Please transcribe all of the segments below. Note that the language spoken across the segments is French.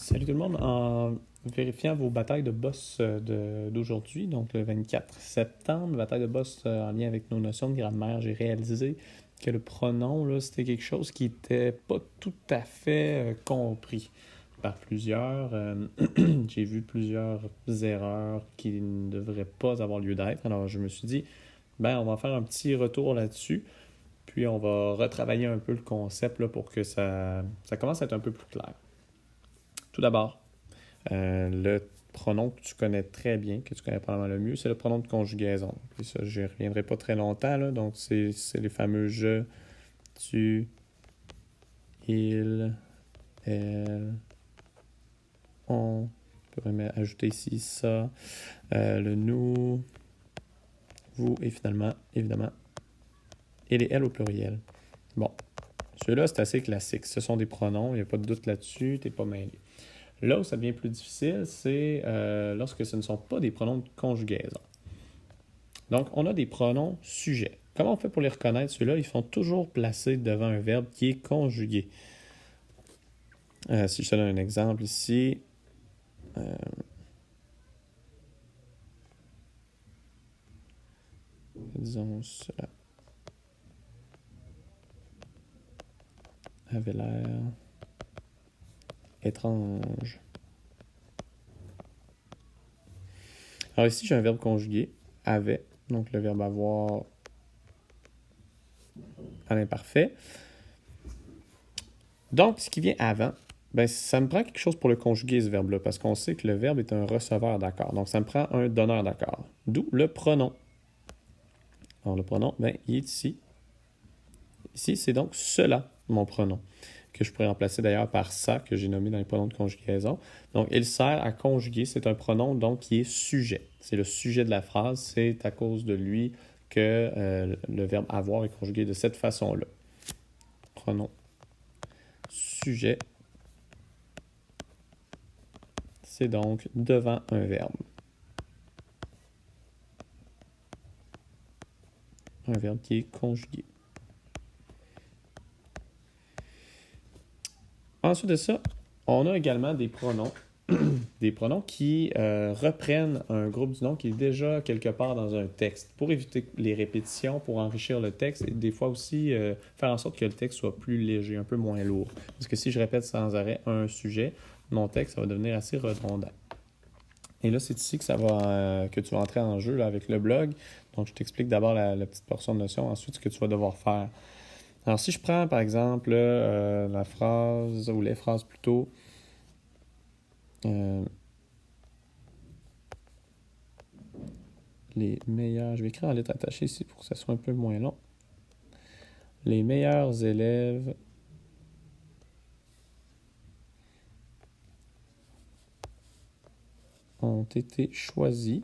Salut tout le monde. En vérifiant vos batailles de boss d'aujourd'hui, donc le 24 septembre, bataille de boss en lien avec nos notions de grammaire, j'ai réalisé que le pronom, là, c'était quelque chose qui n'était pas tout à fait compris par plusieurs. J'ai vu plusieurs erreurs qui ne devraient pas avoir lieu d'être. Alors je me suis dit, on va faire un petit retour là-dessus. Puis on va retravailler un peu le concept là, pour que ça commence à être un peu plus clair. Tout d'abord, le pronom que tu connais très bien, que tu connais probablement le mieux, c'est le pronom de conjugaison. Puis ça, je n'y reviendrai pas très longtemps, là. Donc, c'est les fameux je, tu, il, elle, on. Je peux même ajouter ici ça, le nous, vous et finalement, évidemment, et les elle au pluriel. Bon, ceux-là, c'est assez classique. Ce sont des pronoms, il n'y a pas de doute là-dessus, tu n'es pas mêlé. Là où ça devient plus difficile, c'est lorsque ce ne sont pas des pronoms de conjugaison. Donc, on a des pronoms sujets. Comment on fait pour les reconnaître? Ceux-là, ils sont toujours placés devant un verbe qui est conjugué. Si je te donne un exemple ici, disons cela avait l'air étrange. Alors ici, j'ai un verbe conjugué, avait, donc le verbe avoir à l'imparfait. Donc, ce qui vient avant, ça me prend quelque chose pour le conjuguer, ce verbe-là, parce qu'on sait que le verbe est un receveur d'accord. Donc, ça me prend un donneur d'accord. D'où le pronom. Alors, le pronom, il est ici. Ici, c'est donc cela, mon pronom, que je pourrais remplacer d'ailleurs par ça, que j'ai nommé dans les pronoms de conjugaison. Donc, il sert à conjuguer. C'est un pronom, donc, qui est sujet. C'est le sujet de la phrase. C'est à cause de lui que le verbe avoir est conjugué de cette façon-là. Pronom sujet. C'est donc devant un verbe. Un verbe qui est conjugué. Ensuite de ça, on a également des pronoms. Des pronoms qui reprennent un groupe du nom qui est déjà quelque part dans un texte. Pour éviter les répétitions, pour enrichir le texte et des fois aussi faire en sorte que le texte soit plus léger, un peu moins lourd. Parce que si je répète sans arrêt un sujet, mon texte ça va devenir assez redondant. Et là, c'est ici que que tu vas entrer en jeu là, avec le blog. Donc, je t'explique d'abord la petite portion de notion, ensuite ce que tu vas devoir faire. Alors, si je prends, par exemple, la phrase, ou les phrases plutôt, les meilleurs, je vais écrire en lettres attachées ici pour que ça soit un peu moins long. Les meilleurs élèves ont été choisis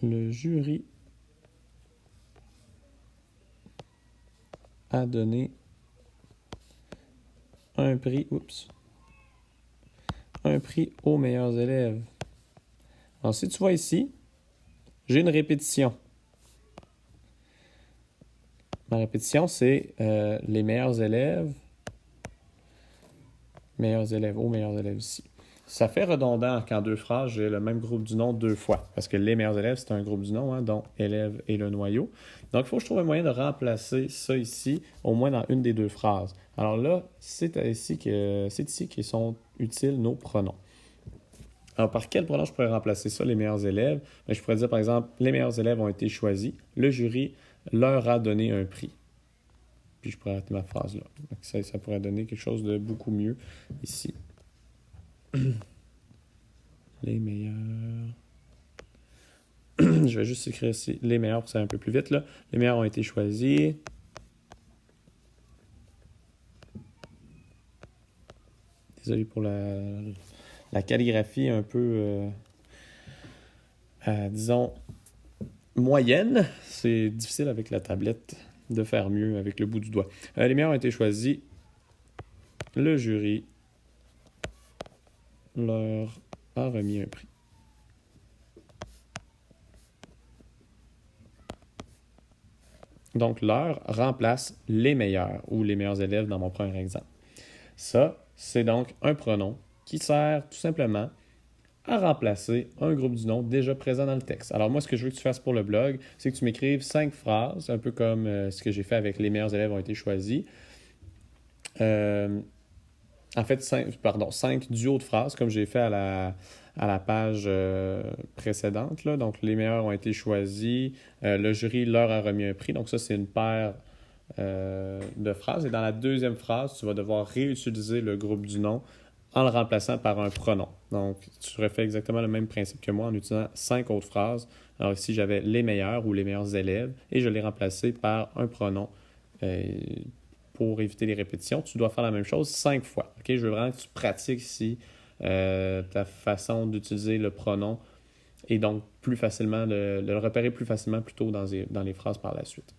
le jury a donné un prix aux meilleurs élèves. Alors, si tu vois ici, j'ai une répétition. Ma répétition, c'est les meilleurs élèves aux meilleurs élèves ici. Ça fait redondant qu'en deux phrases, j'ai le même groupe du nom deux fois. Parce que les meilleurs élèves, c'est un groupe du nom, dont élève et le noyau. Donc, il faut que je trouve un moyen de remplacer ça ici, au moins dans une des deux phrases. Alors là, c'est ici que sont utiles nos pronoms. Alors, par quel pronom je pourrais remplacer ça, les meilleurs élèves? Je pourrais dire, par exemple, les meilleurs élèves ont été choisis. Le jury leur a donné un prix. Puis je pourrais arrêter ma phrase là. Donc ça pourrait donner quelque chose de beaucoup mieux ici. Les meilleurs. Je vais juste écrire ici les meilleurs pour que ça aille un peu plus vite. Là. Les meilleurs ont été choisis. Désolé pour la calligraphie un peu, disons, moyenne. C'est difficile avec la tablette de faire mieux avec le bout du doigt. Les meilleurs ont été choisis. Le jury leur a remis un prix. Donc, leur remplace les meilleurs ou les meilleurs élèves dans mon premier exemple. Ça, c'est donc un pronom qui sert tout simplement à remplacer un groupe du nom déjà présent dans le texte. Alors moi, ce que je veux que tu fasses pour le blog, c'est que tu m'écrives 5 phrases, un peu comme ce que j'ai fait avec les meilleurs élèves ont été choisis. En fait, 5 duos de phrases, comme j'ai fait à la page précédente. Là. Donc, les meilleurs ont été choisis. Le jury leur a remis un prix. Donc, ça, c'est une paire de phrases. Et dans la deuxième phrase, tu vas devoir réutiliser le groupe du nom en le remplaçant par un pronom. Donc, tu refais exactement le même principe que moi en utilisant 5 autres phrases. Alors ici, j'avais les meilleurs ou les meilleurs élèves et je l'ai remplacé par un pronom. Pour éviter les répétitions, tu dois faire la même chose 5 fois. Okay? Je veux vraiment que tu pratiques ici ta façon d'utiliser le pronom et donc plus facilement, de le repérer plus facilement plutôt dans les phrases par la suite.